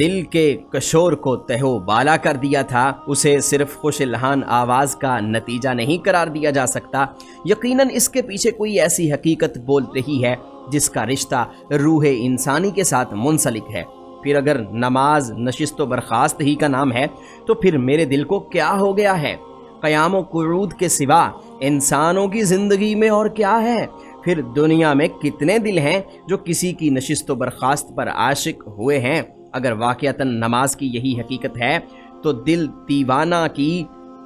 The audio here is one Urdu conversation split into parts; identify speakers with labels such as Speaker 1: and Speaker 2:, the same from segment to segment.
Speaker 1: دل کے کشور کو تہو بالا کر دیا تھا، اسے صرف خوش الہان آواز کا نتیجہ نہیں قرار دیا جا سکتا۔ یقیناً اس کے پیچھے کوئی ایسی حقیقت بول رہی ہے جس کا رشتہ روح انسانی کے ساتھ منسلک ہے۔ پھر اگر نماز نشست و برخاست ہی کا نام ہے تو پھر میرے دل کو کیا ہو گیا ہے؟ قیام و قعود کے سوا انسانوں کی زندگی میں اور کیا ہے؟ پھر دنیا میں کتنے دل ہیں جو کسی کی نشست و برخاست پر عاشق ہوئے ہیں؟ اگر واقعتاً نماز کی یہی حقیقت ہے تو دل دیوانہ کی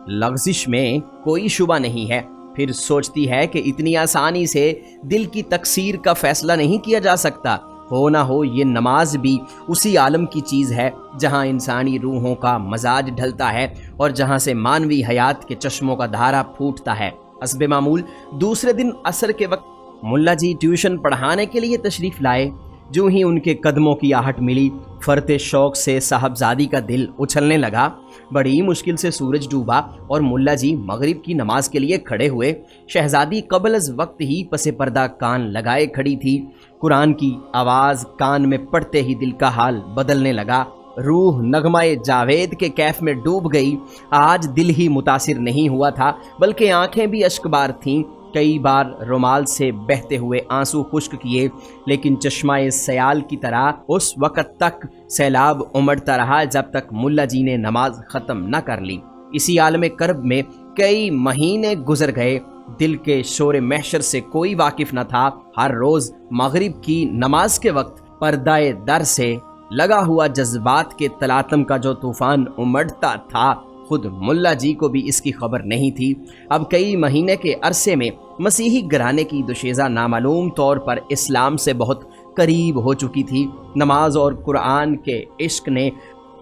Speaker 1: لغزش میں کوئی شبہ نہیں ہے۔ پھر سوچتی ہے کہ اتنی آسانی سے دل کی تکثیر کا فیصلہ نہیں کیا جا سکتا۔ ہو نہ ہو یہ نماز بھی اسی عالم کی چیز ہے جہاں انسانی روحوں کا مزاج ڈھلتا ہے اور جہاں سے مانوی حیات کے چشموں کا دھارا پھوٹتا ہے۔ حسب معمول دوسرے دن عصر کے وقت ملا جی ٹیوشن پڑھانے کے لیے تشریف لائے۔ جو ہی ان کے قدموں کی آہٹ ملی، فرط شوق سے صاحبزادی کا دل اچھلنے لگا۔ بڑی مشکل سے سورج ڈوبا اور ملا جی مغرب کی نماز کے لیے کھڑے ہوئے۔ شہزادی قبل از وقت ہی پس پردہ کان لگائے کھڑی تھی۔ قرآن کی آواز کان میں پڑتے ہی دل کا حال بدلنے لگا۔ روح نغمہ جاوید کے کیف میں ڈوب گئی۔ آج دل ہی متاثر نہیں ہوا تھا بلکہ آنکھیں بھی اشکبار تھیں۔ کئی بار رومال سے بہتے ہوئے آنسو خشک کیے، لیکن چشمہ سیال کی طرح اس وقت تک سیلاب امڑتا رہا جب تک ملا جی نے نماز ختم نہ کر لی۔ اسی عالم کرب میں کئی مہینے گزر گئے۔ دل کے شور محشر سے کوئی واقف نہ تھا۔ ہر روز مغرب کی نماز کے وقت پردہ در سے لگا ہوا جذبات کے تلاطم کا جو طوفان امڑتا تھا، خود ملا جی کو بھی اس کی خبر نہیں تھی۔ اب کئی مہینے کے عرصے میں مسیحی گھرانے کی دوشیزہ نامعلوم طور پر اسلام سے بہت قریب ہو چکی تھی۔ نماز اور قرآن کے عشق نے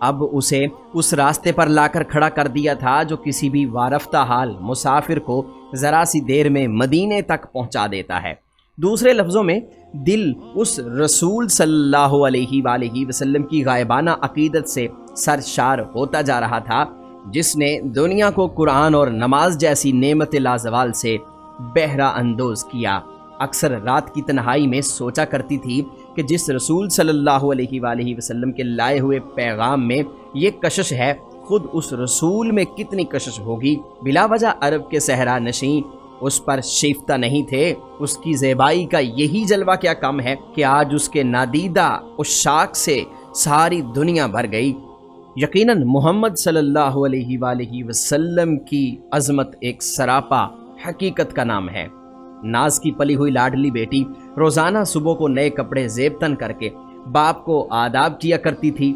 Speaker 1: اب اسے اس راستے پر لا کر کھڑا کر دیا تھا جو کسی بھی وارفتہ حال مسافر کو ذرا سی دیر میں مدینے تک پہنچا دیتا ہے۔ دوسرے لفظوں میں دل اس رسول صلی اللہ علیہ وآلہ وسلم کی غائبانہ عقیدت سے سرشار ہوتا جا رہا تھا، جس نے دنیا کو قرآن اور نماز جیسی نعمت لازوال سے بہرہ اندوز کیا۔ اکثر رات کی تنہائی میں سوچا کرتی تھی کہ جس رسول صلی اللہ علیہ وآلہ وسلم کے لائے ہوئے پیغام میں یہ کشش ہے، خود اس رسول میں کتنی کشش ہوگی۔ بلا وجہ عرب کے صحرا نشین اس پر شیفتہ نہیں تھے۔ اس کی زیبائی کا یہی جلوہ کیا کم ہے کہ آج اس کے نادیدہ عشاق سے ساری دنیا بھر گئی۔ یقیناً محمد صلی اللہ علیہ وآلہ وسلم کی عظمت ایک سراپا حقیقت کا نام ہے۔ ناز کی پلی ہوئی لاڈلی بیٹی روزانہ صبح کو نئے کپڑے زیب تن کر کے باپ کو آداب کیا کرتی تھی۔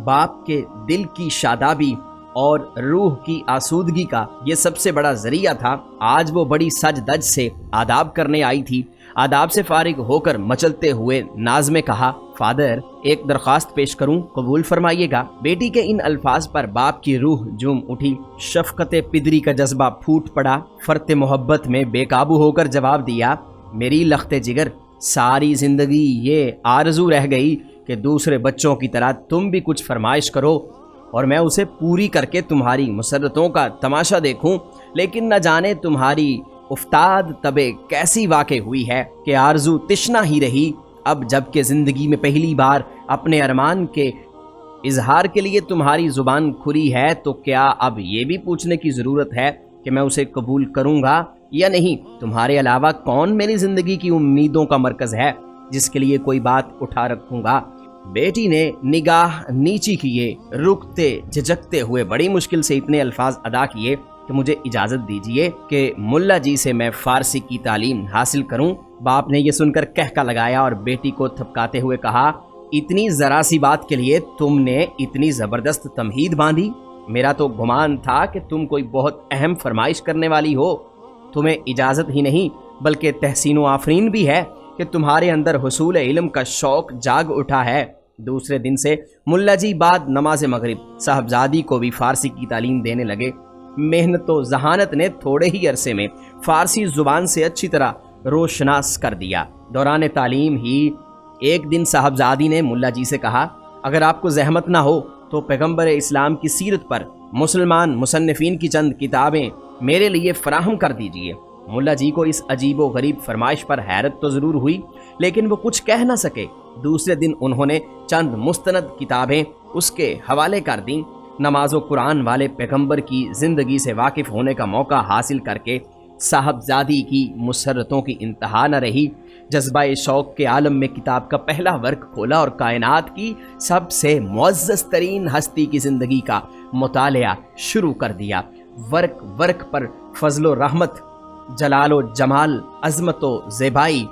Speaker 1: باپ کے دل کی شادابی اور روح کی آسودگی کا یہ سب سے بڑا ذریعہ تھا۔ آج وہ بڑی سج دج سے آداب کرنے آئی تھی۔ آداب سے فارغ ہو کر مچلتے ہوئے ناز میں کہا، فادر ایک درخواست پیش کروں، قبول فرمائیے گا۔ بیٹی کے ان الفاظ پر باپ کی روح جھوم اٹھی۔ شفقت پدری کا جذبہ پھوٹ پڑا۔ فرط محبت میں بے قابو ہو کر جواب دیا، میری لخت جگر، ساری زندگی یہ آرزو رہ گئی کہ دوسرے بچوں کی طرح تم بھی کچھ فرمائش کرو اور میں اسے پوری کر کے تمہاری مسرتوں کا تماشا دیکھوں، لیکن نہ جانے تمہاری افتاد تبے کیسی واقع ہوئی ہے کہ آرزو تشنا ہی رہی۔ اب جب کہ زندگی میں پہلی بار اپنے ارمان کے اظہار کے لیے تمہاری زبان کھلی ہے تو کیا اب یہ بھی پوچھنے کی ضرورت ہے کہ میں اسے قبول کروں گا یا نہیں؟ تمہارے علاوہ کون میری زندگی کی امیدوں کا مرکز ہے جس کے لیے کوئی بات اٹھا رکھوں گا؟ بیٹی نے نگاہ نیچی کیے، رکتے جھجکتے ہوئے بڑی مشکل سے اتنے الفاظ ادا کیے کہ مجھے اجازت دیجیے کہ ملا جی سے میں فارسی کی تعلیم حاصل کروں۔ باپ نے یہ سن کر کہکا لگایا اور بیٹی کو تھپکاتے ہوئے کہا، اتنی ذرا سی بات کے لیے تم نے اتنی زبردست تمہید باندھی؟ میرا تو گمان تھا کہ تم کوئی بہت اہم فرمائش کرنے والی ہو۔ تمہیں اجازت ہی نہیں بلکہ تحسین و آفرین بھی ہے کہ تمہارے اندر حصول علم کا شوق جاگ اٹھا ہے۔ دوسرے دن سے ملا جی بعد نماز مغرب صاحبزادی کو بھی فارسی کی تعلیم دینے لگے۔ محنت و ذہانت نے تھوڑے ہی عرصے میں فارسی زبان سے اچھی طرح روشناس کر دیا۔ دوران تعلیم ہی ایک دن صاحبزادی نے ملا جی سے کہا، اگر آپ کو زحمت نہ ہو تو پیغمبر اسلام کی سیرت پر مسلمان مصنفین کی چند کتابیں میرے لیے فراہم کر دیجئے۔ ملا جی کو اس عجیب و غریب فرمائش پر حیرت تو ضرور ہوئی، لیکن وہ کچھ کہہ نہ سکے۔ دوسرے دن انہوں نے چند مستند کتابیں اس کے حوالے کر دیں۔ نماز و قرآن والے پیغمبر کی زندگی سے واقف ہونے کا موقع حاصل کر کے صاحبزادی کی مسرتوں کی انتہا نہ رہی۔ جذبہ شوق کے عالم میں کتاب کا پہلا ورق کھولا اور کائنات کی سب سے معزز ترین ہستی کی زندگی کا مطالعہ شروع کر دیا۔ ورق ورق پر فضل و رحمت، جلال و جمال، عظمت و زیبائی،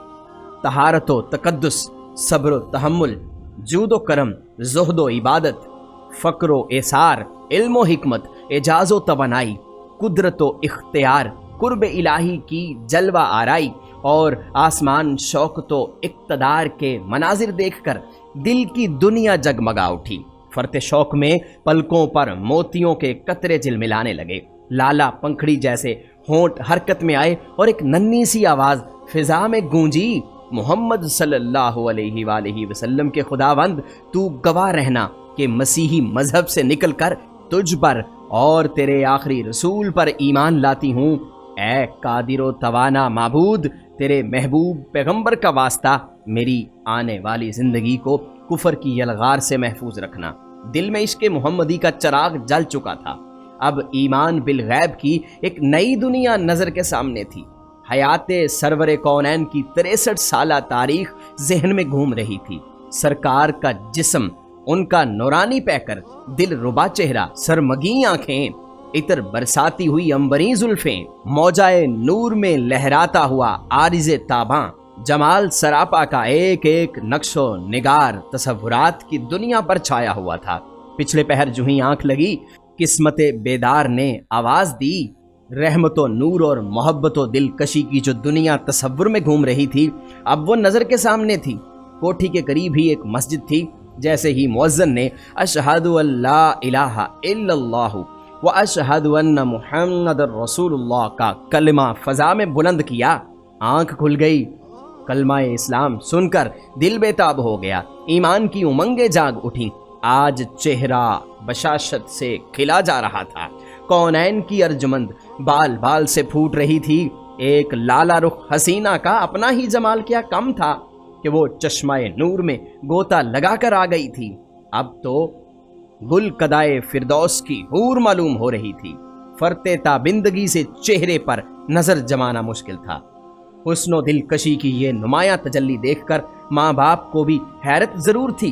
Speaker 1: طہارت و تقدس، صبر و تحمل، جود و کرم، زہد و عبادت، فقر و ایثار، علم و حکمت، اعجاز و توانائی، قدرت و اختیار، قرب الہی کی جلوہ آرائی اور آسمان شوقت و اقتدار کے مناظر دیکھ کر دل کی دنیا جگمگا اٹھی۔ فرط شوق میں پلکوں پر موتیوں کے قطرے جلملانے لگے۔ لالا پنکھڑی جیسے ہونٹ حرکت میں آئے اور ایک ننھی سی آواز فضا میں گونجی، محمد صلی اللہ علیہ وآلہ وسلم کے خداوند، تو گواہ رہنا کہ مسیحی مذہب سے نکل کر تجھ پر اور تیرے آخری رسول پر ایمان لاتی ہوں۔ اے قادر و توانا معبود، تیرے محبوب پیغمبر کا واسطہ میری آنے والی زندگی کو کفر کی یلغار سے محفوظ رکھنا۔ دل میں عشق محمدی کا چراغ جل چکا تھا۔ اب ایمان بالغیب کی ایک نئی دنیا نظر کے سامنے تھی۔ حیات سرور کونین کی 63 سالہ تاریخ ذہن میں گھوم رہی تھی۔ سرکار کا جسم، ان کا نورانی پیکر، دل ربا چہرہ، سرمگی آنکھیں، عطر برساتی ہوئی عنبرین زلفیں، موجائے نور میں لہراتا ہوا عارض تاباں، جمال سراپا کا ایک ایک نقش و نگار تصورات کی دنیا پر چھایا ہوا تھا۔ پچھلے پہر جو ہی آنکھ لگی، قسمت بیدار نے آواز دی۔ رحمت و نور اور محبت و دلکشی کی جو دنیا تصور میں گھوم رہی تھی، اب وہ نظر کے سامنے تھی۔ کوٹھی کے قریب ہی ایک مسجد تھی۔ جیسے ہی مؤذن نے اشہد ان لا الہ الا اللہ واشہد ان محمد رسول اللہ کا کلمہ فضا میں بلند کیا، آنکھ کھل گئی۔ کلمہ اسلام سن کر دل بےتاب ہو گیا، ایمان کی امنگیں جاگ اٹھیں۔ آج چہرہ بشاشت سے کھلا جا رہا تھا۔ کونین کی ارجمند بال بال سے پھوٹ رہی تھی۔ ایک لالا رخ حسینہ کا اپنا ہی جمال کیا کم تھا کہ وہ چشمہ نور میں گوتا لگا کر آ گئی تھی۔ اب تو گل قدائے فردوس کی حور معلوم ہو رہی تھی۔ فرتے تابندگی سے چہرے پر نظر جمانا مشکل تھا۔ حسن و دلکشی کی یہ نمایاں تجلی دیکھ کر ماں باپ کو بھی حیرت ضرور تھی،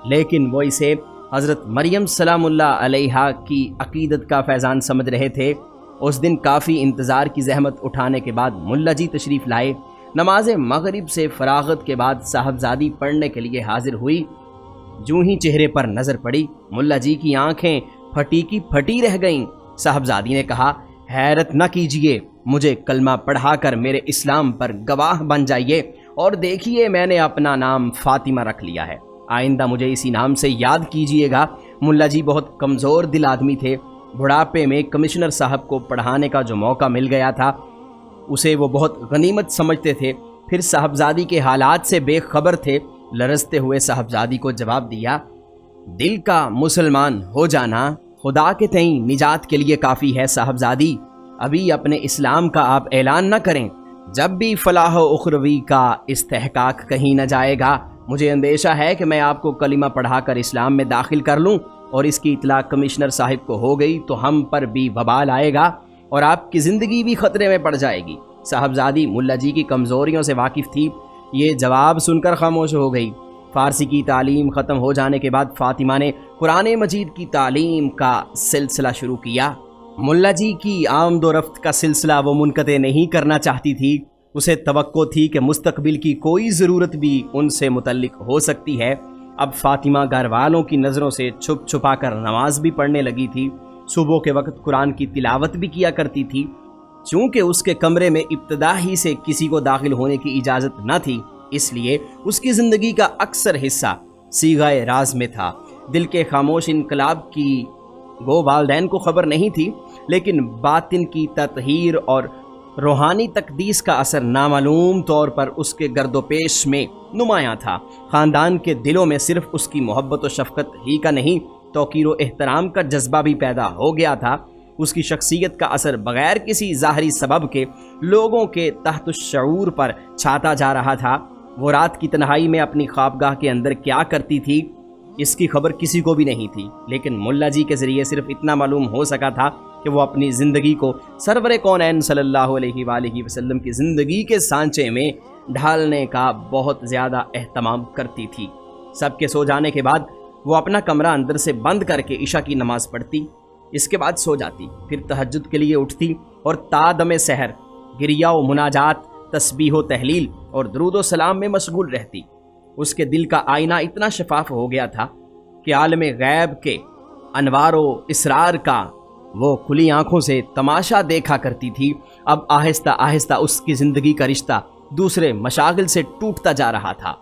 Speaker 1: لیکن وہ اسے حضرت مریم سلام اللہ علیہا کی عقیدت کا فیضان سمجھ رہے تھے۔ اس دن کافی انتظار کی زحمت اٹھانے کے بعد ملا جی تشریف لائے۔ نماز مغرب سے فراغت کے بعد صاحبزادی پڑھنے کے لیے حاضر ہوئی۔ جو ہی چہرے پر نظر پڑی، ملا جی کی آنکھیں پھٹی کی پھٹی رہ گئیں۔ صاحبزادی نے کہا، حیرت نہ کیجئے، مجھے کلمہ پڑھا کر میرے اسلام پر گواہ بن جائیے، اور دیکھیے میں نے اپنا نام فاطمہ رکھ لیا ہے، آئندہ مجھے اسی نام سے یاد کیجئے گا۔ ملا جی بہت کمزور دل آدمی تھے۔ بڑھاپے میں کمشنر صاحب کو پڑھانے کا جو موقع مل گیا تھا، اسے وہ بہت غنیمت سمجھتے تھے۔ پھر صاحبزادی کے حالات سے بے خبر تھے۔ لرزتے ہوئے صاحبزادی کو جواب دیا، دل کا مسلمان ہو جانا خدا کے تئیں نجات کے لیے کافی ہے صاحبزادی۔ ابھی اپنے اسلام کا آپ اعلان نہ کریں، جب بھی فلاح و اخروی کا استحقاق کہیں نہ جائے گا، مجھے اندیشہ ہے کہ میں آپ کو کلمہ پڑھا کر اسلام میں داخل کر لوں، اور اس کی اطلاع کمشنر صاحب کو ہو گئی تو ہم پر بھی وبال آئے گا اور آپ کی زندگی بھی خطرے میں پڑ جائے گی۔ صاحبزادی ملا جی کی کمزوریوں سے واقف تھی، یہ جواب سن کر خاموش ہو گئی۔ فارسی کی تعلیم ختم ہو جانے کے بعد فاطمہ نے قرآن مجید کی تعلیم کا سلسلہ شروع کیا۔ ملا جی کی آمد و رفت کا سلسلہ وہ منقطع نہیں کرنا چاہتی تھی۔ اسے توقع تھی کہ مستقبل کی کوئی ضرورت بھی ان سے متعلق ہو سکتی ہے۔ اب فاطمہ گھر والوں کی نظروں سے چھپ چھپا کر نماز بھی پڑھنے لگی تھی۔ صبح کے وقت قرآن کی تلاوت بھی کیا کرتی تھی۔ چونکہ اس کے کمرے میں ابتدا ہی سے کسی کو داخل ہونے کی اجازت نہ تھی، اس لیے اس کی زندگی کا اکثر حصہ صیغہ راز میں تھا۔ دل کے خاموش انقلاب کی گو والدین کو خبر نہیں تھی، لیکن باطن کی تطہیر اور روحانی تقدیس کا اثر نامعلوم طور پر اس کے گرد و پیش میں نمایاں تھا۔ خاندان کے دلوں میں صرف اس کی محبت و شفقت ہی کا نہیں، توقیر و احترام کا جذبہ بھی پیدا ہو گیا تھا۔ اس کی شخصیت کا اثر بغیر کسی ظاہری سبب کے لوگوں کے تحت الشعور پر چھاتا جا رہا تھا۔ وہ رات کی تنہائی میں اپنی خوابگاہ کے اندر کیا کرتی تھی اس کی خبر کسی کو بھی نہیں تھی، لیکن ملا جی کے ذریعے صرف اتنا معلوم ہو سکا تھا کہ وہ اپنی زندگی کو سرور کونین صلی اللہ علیہ وآلہ وسلم کی زندگی کے سانچے میں ڈھالنے کا بہت زیادہ اہتمام کرتی تھی۔ سب کے سو جانے کے بعد وہ اپنا کمرہ اندر سے بند کر کے عشاء کی نماز پڑھتی، اس کے بعد سو جاتی، پھر تہجد کے لیے اٹھتی اور تا دم سحر گریہ و مناجات، تسبیح و تحلیل اور درود و سلام میں مشغول رہتی۔ اس کے دل کا آئینہ اتنا شفاف ہو گیا تھا کہ عالم غیب کے انوار و اسرار کا وہ کھلی آنکھوں سے تماشا دیکھا کرتی تھی۔ اب آہستہ آہستہ اس کی زندگی کا رشتہ دوسرے مشاغل سے ٹوٹتا جا رہا تھا۔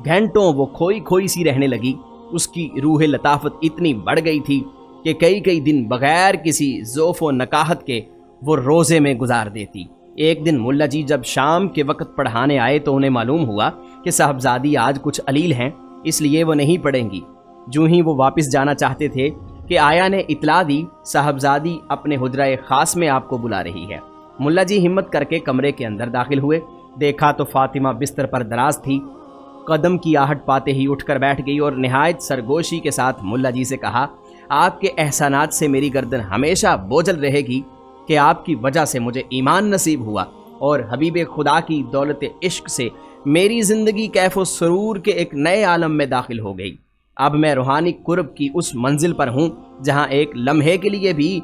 Speaker 1: گھنٹوں وہ کھوئی کھوئی سی رہنے لگی۔ اس کی روح لطافت اتنی بڑھ گئی تھی کہ کئی دن بغیر کسی ذوف و نکاحت کے وہ روزے میں گزار دیتی۔ ایک دن ملا جی جب شام کے وقت پڑھانے آئے تو انہیں معلوم ہوا کہ صاحبزادی آج کچھ علیل ہیں، اس لیے وہ نہیں پڑھیں گی۔ جو ہی وہ واپس جانا چاہتے تھے کہ آیا نے اطلاع دی صاحبزادی اپنے حجرہ خاص میں آپ کو بلا رہی ہے۔ ملا جی ہمت کر کے کمرے کے اندر داخل ہوئے، دیکھا تو فاطمہ بستر پر دراز تھی۔ قدم کی آہٹ پاتے ہی اٹھ کر بیٹھ گئی اور نہایت سرگوشی کے ساتھ ملا جی سے کہا، آپ کے احسانات سے میری گردن ہمیشہ بوجھل رہے گی کہ آپ کی وجہ سے مجھے ایمان نصیب ہوا اور حبیب خدا کی دولت عشق سے میری زندگی کیف و سرور کے ایک نئے عالم میں داخل ہو گئی۔ اب میں روحانی قرب کی اس منزل پر ہوں جہاں ایک لمحے کے لیے بھی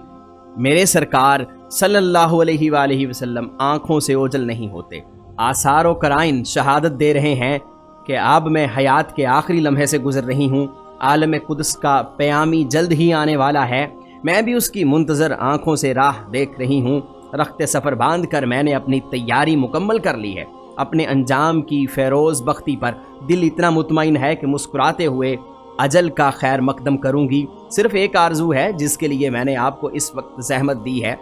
Speaker 1: میرے سرکار صلی اللہ علیہ وآلہ وسلم آنکھوں سے اوجھل نہیں ہوتے۔ آثار و قرائن شہادت دے رہے ہیں کہ اب میں حیات کے آخری لمحے سے گزر رہی ہوں۔ عالم قدس کا پیامی جلد ہی آنے والا ہے، میں بھی اس کی منتظر آنکھوں سے راہ دیکھ رہی ہوں۔ رخت سفر باندھ کر میں نے اپنی تیاری مکمل کر لی ہے۔ اپنے انجام کی فیروز بختی پر دل اتنا مطمئن ہے کہ مسکراتے ہوئے اجل کا خیر مقدم کروں گی۔ صرف ایک آرزو ہے جس کے لیے میں نے آپ کو اس وقت زحمت دی ہے،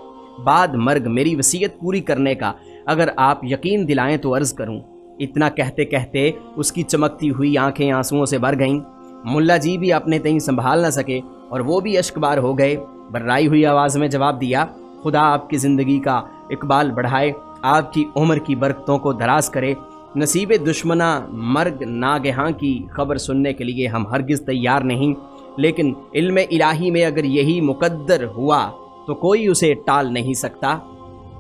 Speaker 1: بعد مرگ میری وصیت پوری کرنے کا اگر آپ یقین دلائیں تو عرض کروں۔ اتنا کہتے کہتے اس کی چمکتی ہوئی آنکھیں آنسوؤں سے بھر گئیں۔ ملا جی بھی اپنے تئیں سنبھال نہ سکے اور وہ بھی اشک بار ہو گئے۔ بررائی ہوئی آواز میں جواب دیا، خدا آپ کی زندگی کا اقبال بڑھائے، آپ کی عمر کی برکتوں کو دراز کرے۔ نصیب دشمنا مرگ ناگہاں کی خبر سننے کے لیے ہم ہرگز تیار نہیں، لیکن علم الہی میں اگر یہی مقدر ہوا تو کوئی اسے ٹال نہیں سکتا۔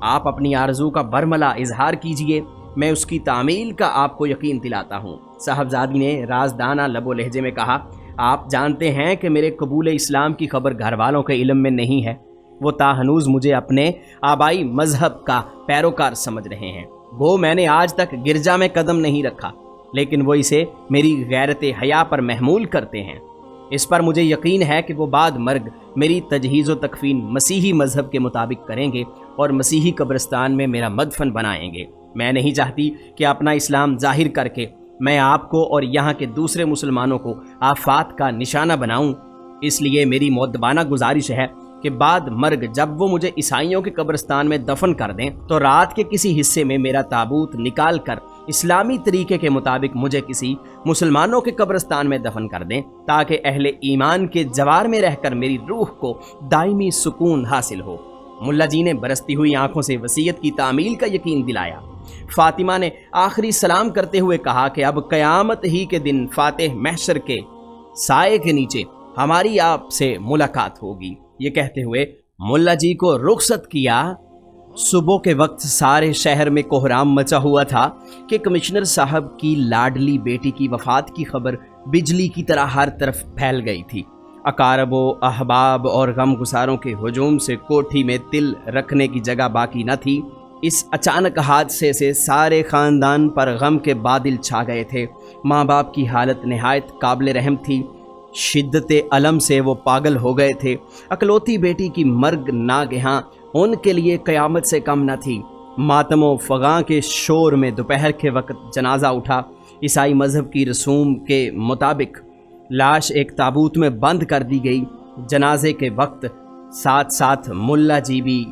Speaker 1: آپ اپنی آرزو کا برملا اظہار کیجئے، میں اس کی تعمیل کا آپ کو یقین دلاتا ہوں۔ صاحبزادی نے رازدانہ لب و لہجے میں کہا، آپ جانتے ہیں کہ میرے قبول اسلام کی خبر گھر والوں کے علم میں نہیں ہے، وہ تاہنوز مجھے اپنے آبائی مذہب کا پیروکار سمجھ رہے ہیں۔ گو میں نے آج تک گرجا میں قدم نہیں رکھا، لیکن وہ اسے میری غیرت حیا پر محمول کرتے ہیں۔ اس پر مجھے یقین ہے کہ وہ بعد مرگ میری تجہیز و تکفین مسیحی مذہب کے مطابق کریں گے اور مسیحی قبرستان میں میرا مدفن بنائیں گے۔ میں نہیں چاہتی کہ اپنا اسلام ظاہر کر کے میں آپ کو اور یہاں کے دوسرے مسلمانوں کو آفات کا نشانہ بناؤں، اس لیے میری مؤدبانہ گزارش ہے کہ بعد مرگ جب وہ مجھے عیسائیوں کے قبرستان میں دفن کر دیں تو رات کے کسی حصے میں میرا تابوت نکال کر اسلامی طریقے کے مطابق مجھے کسی مسلمانوں کے قبرستان میں دفن کر دیں، تاکہ اہل ایمان کے جوار میں رہ کر میری روح کو دائمی سکون حاصل ہو۔ ملا جی نے برستی ہوئی آنکھوں سے وصیت کی تعمیل کا یقین دلایا۔ فاطمہ نے آخری سلام کرتے ہوئے کہا کہ اب قیامت ہی کے دن فاتح محشر کے سائے کے نیچے ہماری آپ سے ملاقات ہوگی۔ یہ کہتے ہوئے ملا جی کو رخصت کیا۔ صبح کے وقت سارے شہر میں کوہرام مچا ہوا تھا کہ کمشنر صاحب کی لاڈلی بیٹی کی وفات کی خبر بجلی کی طرح ہر طرف پھیل گئی تھی۔ اقارب و احباب اور غم گساروں کے ہجوم سے کوٹھی میں تل رکھنے کی جگہ باقی نہ تھی۔ اس اچانک حادثے سے سارے خاندان پر غم کے بادل چھا گئے تھے۔ ماں باپ کی حالت نہایت قابل رحم تھی، شدت علم سے وہ پاگل ہو گئے تھے۔ اکلوتی بیٹی کی مرگ ناگہاں ان کے لیے قیامت سے کم نہ تھی۔ ماتم و فغاں کے شور میں دوپہر کے وقت جنازہ اٹھا۔ عیسائی مذہب کی رسوم کے مطابق لاش ایک تابوت میں بند کر دی گئی۔ جنازے کے وقت ساتھ ساتھ ملا جی بھی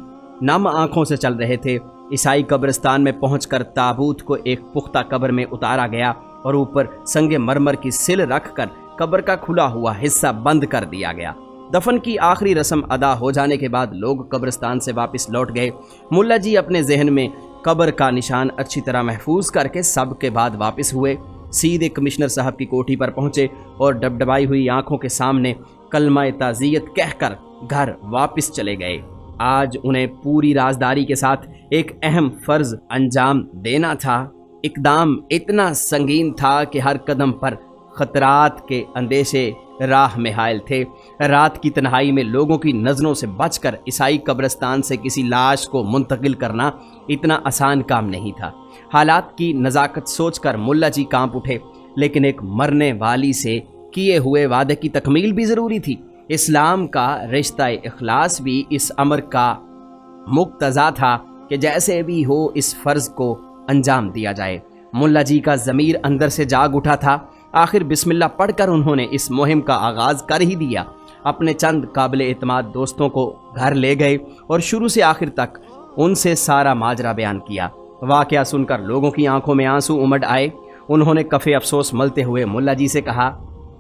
Speaker 1: نم آنکھوں سے چل رہے تھے۔ عیسائی قبرستان میں پہنچ کر تابوت کو ایک پختہ قبر میں اتارا گیا اور اوپر سنگ مرمر کی سل رکھ کر قبر کا کھلا ہوا حصہ بند کر دیا گیا۔ دفن کی آخری رسم ادا ہو جانے کے بعد لوگ قبرستان سے واپس لوٹ گئے۔ ملا جی اپنے ذہن میں قبر کا نشان اچھی طرح محفوظ کر کے سب کے بعد واپس ہوئے، سیدھے کمشنر صاحب کی کوٹھی پر پہنچے اور ڈبڈبائی ہوئی آنکھوں کے سامنے کلمہ تعزیت کہہ کر گھر واپس چلے گئے۔ آج انہیں پوری رازداری کے ساتھ ایک اہم فرض انجام دینا تھا۔ اقدام اتنا سنگین تھا کہ ہر قدم پر خطرات کے اندیشے راہ میں حائل تھے۔ رات کی تنہائی میں لوگوں کی نظروں سے بچ کر عیسائی قبرستان سے کسی لاش کو منتقل کرنا اتنا آسان کام نہیں تھا۔ حالات کی نزاکت سوچ کر ملا جی کانپ اٹھے، لیکن ایک مرنے والی سے کیے ہوئے وعدے کی تکمیل بھی ضروری تھی۔ اسلام کا رشتہ اخلاص بھی اس امر کا مقتضا تھا کہ جیسے بھی ہو اس فرض کو انجام دیا جائے۔ ملا جی کا ضمیر اندر سے جاگ اٹھا تھا۔ آخر بسم اللہ پڑھ کر انہوں نے اس مہم کا آغاز کر ہی دیا۔ اپنے چند قابل اعتماد دوستوں کو گھر لے گئے اور شروع سے آخر تک ان سے سارا ماجرا بیان کیا۔ واقعہ سن کر لوگوں کی آنکھوں میں آنسو امڈ آئے۔ انہوں نے کف افسوس ملتے ہوئے ملا جی سے کہا،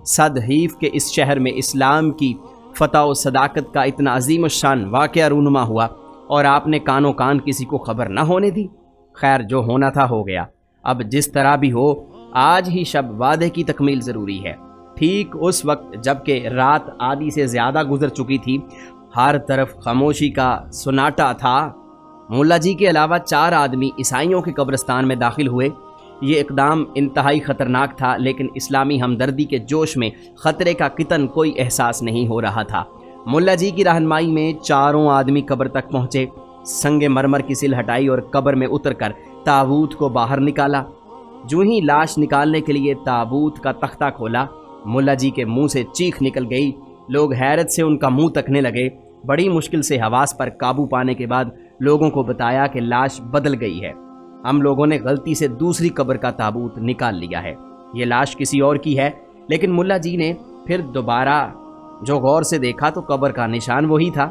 Speaker 1: صد حیف کہ اس شہر میں اسلام کی فتح و صداقت کا اتنا عظیم الشان واقعہ رونما ہوا اور آپ نے کانوں کان کسی کو خبر نہ ہونے دی۔ خیر، جو ہونا تھا ہو گیا، اب جس طرح بھی ہو آج ہی شب وعدے کی تکمیل ضروری ہے۔ ٹھیک اس وقت جب کہ رات آدھی سے زیادہ گزر چکی تھی، ہر طرف خاموشی کا سناٹا تھا۔ ملا جی کے علاوہ 4 آدمی عیسائیوں کے قبرستان میں داخل ہوئے۔ یہ اقدام انتہائی خطرناک تھا، لیکن اسلامی ہمدردی کے جوش میں خطرے کا قطن کوئی احساس نہیں ہو رہا تھا۔ ملا جی کی رہنمائی میں 4 آدمی قبر تک پہنچے، سنگ مرمر کی سل ہٹائی اور قبر میں اتر کر تابوت کو باہر نکالا۔ جو ہی لاش نکالنے کے لیے تابوت کا تختہ کھولا، ملا جی کے منہ سے چیخ نکل گئی۔ لوگ حیرت سے ان کا منہ تکنے لگے۔ بڑی مشکل سے حواس پر قابو پانے کے بعد لوگوں کو بتایا کہ لاش بدل گئی ہے۔ ہم لوگوں نے غلطی سے دوسری قبر کا تابوت نکال لیا ہے، یہ لاش کسی اور کی ہے۔ لیکن ملا جی نے پھر دوبارہ جو غور سے دیکھا تو قبر کا نشان وہی تھا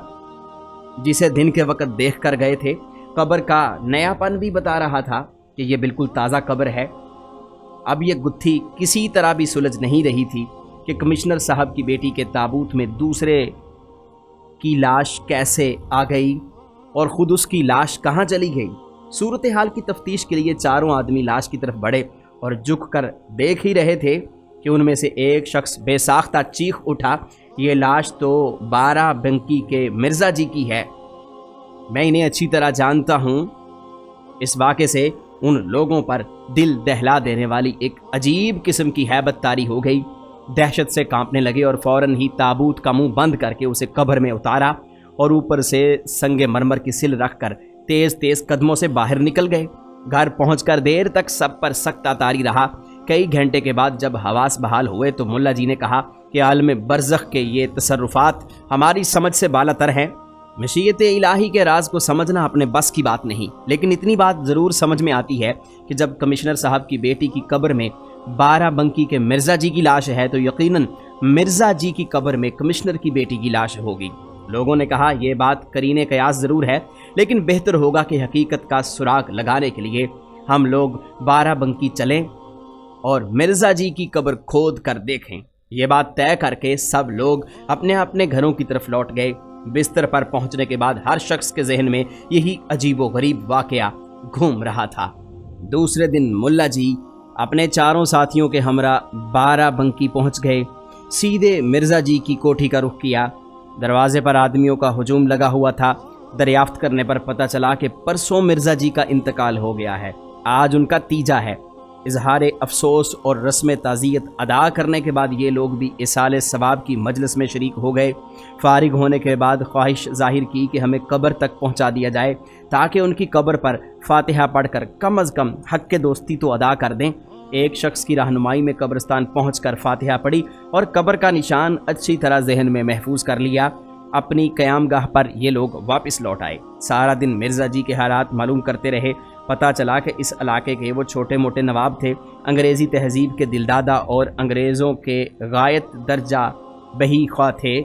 Speaker 1: جسے دن کے وقت دیکھ کر گئے تھے۔ قبر کا نیا پن بھی بتا رہا تھا کہ یہ بالکل تازہ قبر ہے۔ اب یہ گتھی کسی طرح بھی سلجھ نہیں رہی تھی کہ کمشنر صاحب کی بیٹی کے تابوت میں دوسرے کی لاش کیسے آ گئی اور خود اس کی لاش کہاں چلی گئی۔ صورتحال کی تفتیش کے لیے 4 آدمی لاش کی طرف بڑھے اور جھک کر دیکھ ہی رہے تھے کہ ان میں سے ایک شخص بے ساختہ چیخ اٹھا، یہ لاش تو 12 بنکی کے مرزا جی کی ہے، میں انہیں اچھی طرح جانتا ہوں۔ اس واقعے سے ان لوگوں پر دل دہلا دینے والی ایک عجیب قسم کی ہیبت طاری ہو گئی۔ دہشت سے کانپنے لگے اور فوراً ہی تابوت کا منہ بند کر کے اسے قبر میں اتارا اور اوپر سے سنگ مرمر کی سل رکھ کر تیز تیز قدموں سے باہر نکل گئے۔ گھر پہنچ کر دیر تک سب پر سختہ طاری رہا۔ کئی گھنٹے کے بعد جب حواس بحال ہوئے تو ملا جی نے کہا کہ عالم برزخ کے یہ تصرفات ہماری سمجھ سے بالا تر ہیں۔ مشیت الہی کے راز کو سمجھنا اپنے بس کی بات نہیں، لیکن اتنی بات ضرور سمجھ میں آتی ہے کہ جب کمشنر صاحب کی بیٹی کی قبر میں 12 بنکی کے مرزا جی کی لاش ہے تو یقیناً مرزا جی کی قبر میں کمشنر کی بیٹی کی لاش ہوگی۔ لوگوں نے کہا یہ بات قرین قیاس ضرور ہے، لیکن بہتر ہوگا کہ حقیقت کا سراغ لگانے کے لیے ہم لوگ 12 بنکی چلیں اور مرزا جی کی قبر کھود کر دیکھیں۔ یہ بات طے کر کے سب لوگ اپنے اپنے گھروں کی طرف لوٹ گئے۔ بستر پر پہنچنے کے بعد ہر شخص کے ذہن میں یہی عجیب و غریب واقعہ گھوم رہا تھا۔ دوسرے دن ملا جی اپنے 4 ساتھیوں کے ہمراہ 12 بنکی پہنچ گئے۔ سیدھے مرزا جی کی کوٹھی کا رخ کیا۔ دروازے پر آدمیوں کا ہجوم لگا ہوا تھا۔ دریافت کرنے پر پتہ چلا کہ پرسوں مرزا جی کا انتقال ہو گیا ہے، آج ان کا تیجا ہے۔ اظہار افسوس اور رسم تعزیت ادا کرنے کے بعد یہ لوگ بھی اصال ثواب کی مجلس میں شریک ہو گئے۔ فارغ ہونے کے بعد خواہش ظاہر کی کہ ہمیں قبر تک پہنچا دیا جائے تاکہ ان کی قبر پر فاتحہ پڑھ کر کم از کم حق کے دوستی تو ادا کر دیں۔ ایک شخص کی رہنمائی میں قبرستان پہنچ کر فاتحہ پڑھی اور قبر کا نشان اچھی طرح ذہن میں محفوظ کر لیا۔ اپنی قیام گاہ پر یہ لوگ واپس لوٹ آئے۔ سارا دن مرزا جی کے حالات معلوم کرتے رہے۔ پتہ چلا کہ اس علاقے کے وہ چھوٹے موٹے نواب تھے، انگریزی تہذیب کے دلدادہ اور انگریزوں کے غایت درجہ بہی خواہ تھے۔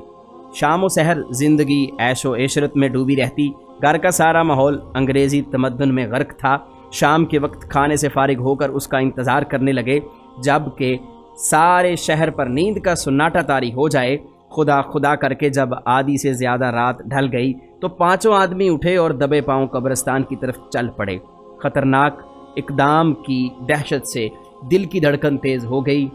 Speaker 1: شام و سحر زندگی عیش و عشرت میں ڈوبی رہتی۔ گھر کا سارا ماحول انگریزی تمدن میں غرق تھا۔ شام کے وقت کھانے سے فارغ ہو کر اس کا انتظار کرنے لگے جب کہ سارے شہر پر نیند کا سناٹا طاری ہو جائے خدا خدا کر کے جب آدھی سے زیادہ رات ڈھل گئی تو پانچوں آدمی اٹھے اور دبے پاؤں قبرستان کی طرف چل پڑے۔ خطرناک اقدام کی دہشت سے دل کی دھڑکن تیز ہو گئی،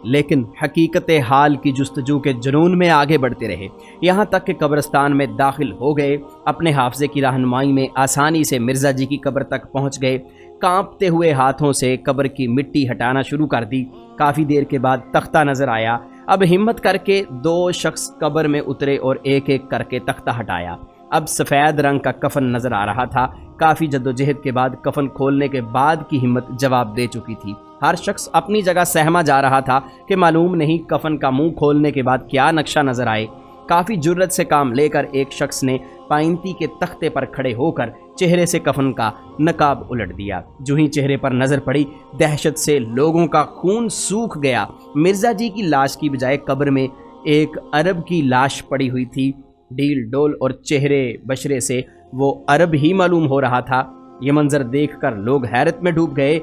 Speaker 1: لیکن حقیقت حال کی جستجو کے جنون میں آگے بڑھتے رہے، یہاں تک کہ قبرستان میں داخل ہو گئے۔ اپنے حافظے کی رہنمائی میں آسانی سے مرزا جی کی قبر تک پہنچ گئے۔ کانپتے ہوئے ہاتھوں سے قبر کی مٹی ہٹانا شروع کر دی۔ کافی دیر کے بعد تختہ نظر آیا۔ اب ہمت کر کے 2 شخص قبر میں اترے اور ایک ایک کر کے تختہ ہٹایا۔ اب سفید رنگ کا کفن نظر آ رہا تھا۔ کافی جدوجہد کے بعد کفن کھولنے کے بعد کی ہمت جواب دے چکی تھی۔ ہر شخص اپنی جگہ سہما جا رہا تھا کہ معلوم نہیں کفن کا منہ کھولنے کے بعد کیا نقشہ نظر آئے۔ کافی جرت سے کام لے کر ایک شخص نے پائنتی کے تختے پر کھڑے ہو کر چہرے سے کفن کا نقاب الٹ دیا۔ جو ہی چہرے پر نظر پڑی، دہشت سے لوگوں کا خون سوکھ گیا۔ مرزا جی کی لاش کی بجائے قبر میں ایک عرب کی لاش پڑی ہوئی تھی۔ ڈیل ڈول اور چہرے بشرے سے وہ عرب ہی معلوم ہو رہا تھا۔ یہ منظر دیکھ کر لوگ حیرت میں ڈوب گئے۔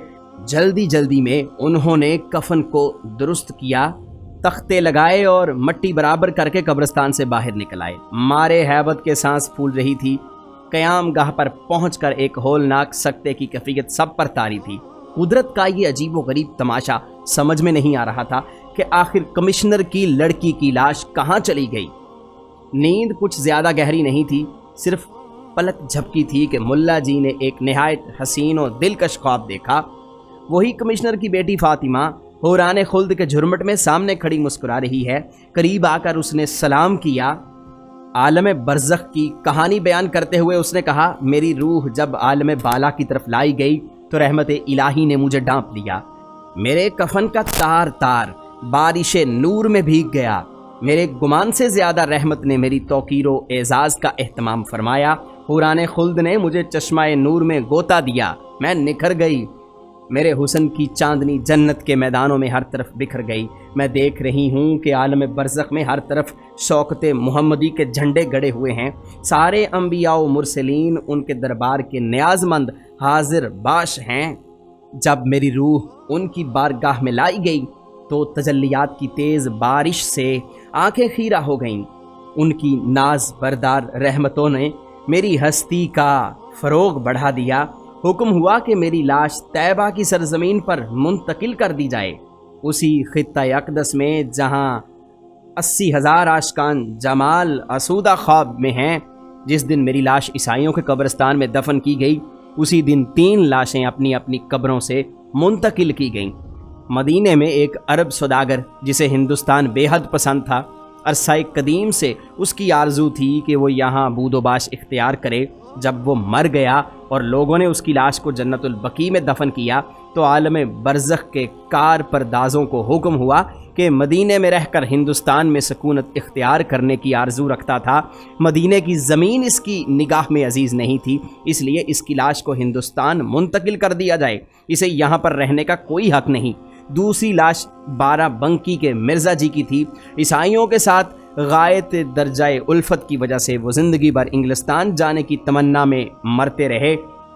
Speaker 1: جلدی جلدی میں انہوں نے کفن کو درست کیا، تختے لگائے اور مٹی برابر کر کے قبرستان سے باہر نکل آئے۔ مارے ہیبت کے سانس پھول رہی تھی۔ قیام گاہ پر پہنچ کر ایک ہولناک سکتے کی کیفیت سب پر طاری تھی۔ قدرت کا یہ عجیب و غریب تماشا سمجھ میں نہیں آ رہا تھا کہ آخر کمشنر کی لڑکی کی لاش کہاں چلی گئی۔ نیند کچھ زیادہ گہری نہیں تھی، صرف پلک جھپکی تھی کہ ملا جی نے ایک نہایت حسین و دلکش خواب دیکھا۔ وہی کمشنر کی بیٹی فاطمہ حوران خلد کے جھرمٹ میں سامنے کھڑی مسکرا رہی ہے۔ قریب آ کر اس نے سلام کیا۔ عالم برزخ کی کہانی بیان کرتے ہوئے اس نے کہا، میری روح جب عالم بالا کی طرف لائی گئی تو رحمت الہی نے مجھے ڈانپ لیا۔ میرے کفن کا تار تار بارش نور میں بھیگ گیا۔ میرے گمان سے زیادہ رحمت نے میری توقیر و اعزاز کا اہتمام فرمایا۔ حوران خلد نے مجھے چشمہ نور میں غوطہ دیا، میں نکھر گئی۔ میرے حسن کی چاندنی جنت کے میدانوں میں ہر طرف بکھر گئی۔ میں دیکھ رہی ہوں کہ عالم برزخ میں ہر طرف شوکت محمدی کے جھنڈے گڑے ہوئے ہیں۔ سارے انبیاء و مرسلین ان کے دربار کے نیاز مند حاضر باش ہیں۔ جب میری روح ان کی بارگاہ میں لائی گئی تو تجلیات کی تیز بارش سے آنکھیں خیرہ ہو گئیں۔ ان کی ناز بردار رحمتوں نے میری ہستی کا فروغ بڑھا دیا۔ حکم ہوا کہ میری لاش طیبہ کی سرزمین پر منتقل کر دی جائے، اسی خطہ اقدس میں جہاں 80,000 عاشقان جمال آسودہ خواب میں ہیں۔ جس دن میری لاش عیسائیوں کے قبرستان میں دفن کی گئی، اسی دن 3 لاشیں اپنی اپنی قبروں سے منتقل کی گئیں۔ مدینے میں ایک عرب سوداگر جسے ہندوستان بے حد پسند تھا، عرصہ قدیم سے اس کی آرزو تھی کہ وہ یہاں بود و باش اختیار کرے۔ جب وہ مر گیا اور لوگوں نے اس کی لاش کو جنت البقیع میں دفن کیا تو عالم برزخ کے کار پردازوں کو حکم ہوا کہ مدینے میں رہ کر ہندوستان میں سکونت اختیار کرنے کی آرزو رکھتا تھا۔ مدینے کی زمین اس کی نگاہ میں عزیز نہیں تھی، اس لیے اس کی لاش کو ہندوستان منتقل کر دیا جائے، اسے یہاں پر رہنے کا کوئی حق نہیں۔ دوسری لاش 12 بنکی کے مرزا جی کی تھی۔ عیسائیوں کے ساتھ غایت درجہ الفت کی وجہ سے وہ زندگی بھر انگلستان جانے کی تمنا میں مرتے رہے۔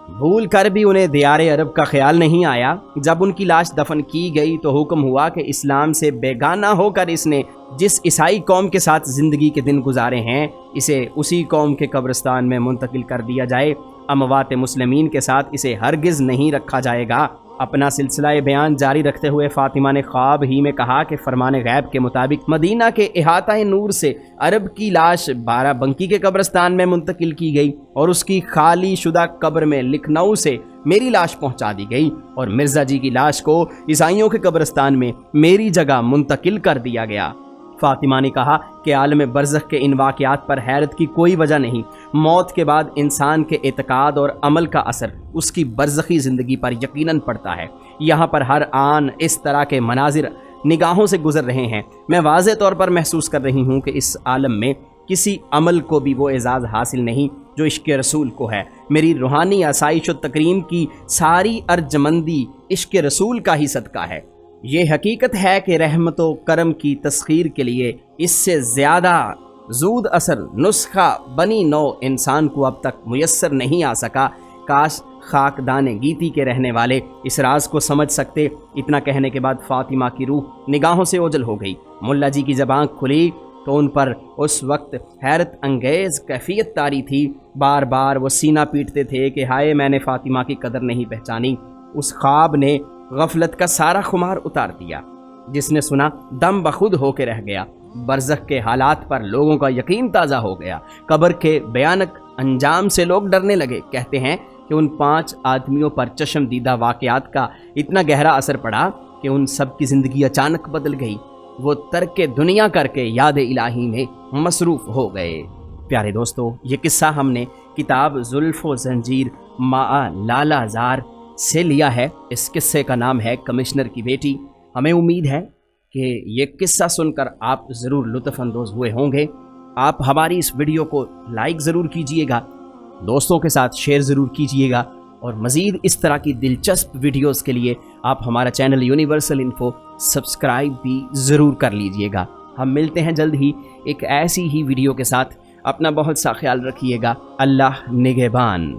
Speaker 1: بھول کر بھی انہیں دیار عرب کا خیال نہیں آیا۔ جب ان کی لاش دفن کی گئی تو حکم ہوا کہ اسلام سے بیگانہ ہو کر اس نے جس عیسائی قوم کے ساتھ زندگی کے دن گزارے ہیں، اسے اسی قوم کے قبرستان میں منتقل کر دیا جائے۔ اموات مسلمین کے ساتھ اسے ہرگز نہیں رکھا جائے گا۔ اپنا سلسلہ بیان جاری رکھتے ہوئے فاطمہ نے خواب ہی میں کہا کہ فرمان غیب کے مطابق مدینہ کے احاطہ نور سے عرب کی لاش 12 بنکی کے قبرستان میں منتقل کی گئی اور اس کی خالی شدہ قبر میں لکھنؤ سے میری لاش پہنچا دی گئی اور مرزا جی کی لاش کو عیسائیوں کے قبرستان میں میری جگہ منتقل کر دیا گیا۔ فاطمہ نے کہا کہ عالم برزخ کے ان واقعات پر حیرت کی کوئی وجہ نہیں۔ موت کے بعد انسان کے اعتقاد اور عمل کا اثر اس کی برزخی زندگی پر یقیناً پڑتا ہے۔ یہاں پر ہر آن اس طرح کے مناظر نگاہوں سے گزر رہے ہیں۔ میں واضح طور پر محسوس کر رہی ہوں کہ اس عالم میں کسی عمل کو بھی وہ اعزاز حاصل نہیں جو عشق رسول کو ہے۔ میری روحانی آسائش و تکریم کی ساری ارجمندی عشق رسول کا ہی صدقہ ہے۔ یہ حقیقت ہے کہ رحمت و کرم کی تسخیر کے لیے اس سے زیادہ زود اثر نسخہ بنی نو انسان کو اب تک میسر نہیں آ سکا۔ کاش خاکدان گیتی کے رہنے والے اس راز کو سمجھ سکتے۔ اتنا کہنے کے بعد فاطمہ کی روح نگاہوں سے اوجھل ہو گئی۔ ملا جی کی جب آنکھ کھلی تو ان پر اس وقت حیرت انگیز کیفیت طاری تھی، بار بار وہ سینہ پیٹتے تھے کہ ہائے میں نے فاطمہ کی قدر نہیں پہچانی۔ اس خواب نے غفلت کا سارا خمار اتار دیا۔ جس نے سنا دم بخود ہو کے رہ گیا۔ برزخ کے حالات پر لوگوں کا یقین تازہ ہو گیا۔ قبر کے بھیانک انجام سے لوگ ڈرنے لگے۔ کہتے ہیں کہ ان 5 آدمیوں پر چشم دیدہ واقعات کا اتنا گہرا اثر پڑا کہ ان سب کی زندگی اچانک بدل گئی۔ وہ ترک دنیا کر کے یاد الہی میں مصروف ہو گئے۔ پیارے دوستو، یہ قصہ ہم نے کتاب زلف و زنجیر مع لالا زار سے لیا ہے۔ اس قصے کا نام ہے کمشنر کی بیٹی۔ ہمیں امید ہے کہ یہ قصہ سن کر آپ ضرور لطف اندوز ہوئے ہوں گے۔ آپ ہماری اس ویڈیو کو لائک ضرور کیجئے گا، دوستوں کے ساتھ شیئر ضرور کیجئے گا، اور مزید اس طرح کی دلچسپ ویڈیوز کے لیے آپ ہمارا چینل یونیورسل انفو سبسکرائب بھی ضرور کر لیجئے گا۔ ہم ملتے ہیں جلد ہی ایک ایسی ہی ویڈیو کے ساتھ۔ اپنا بہت سا خیال رکھیے گا۔ اللہ نگہبان۔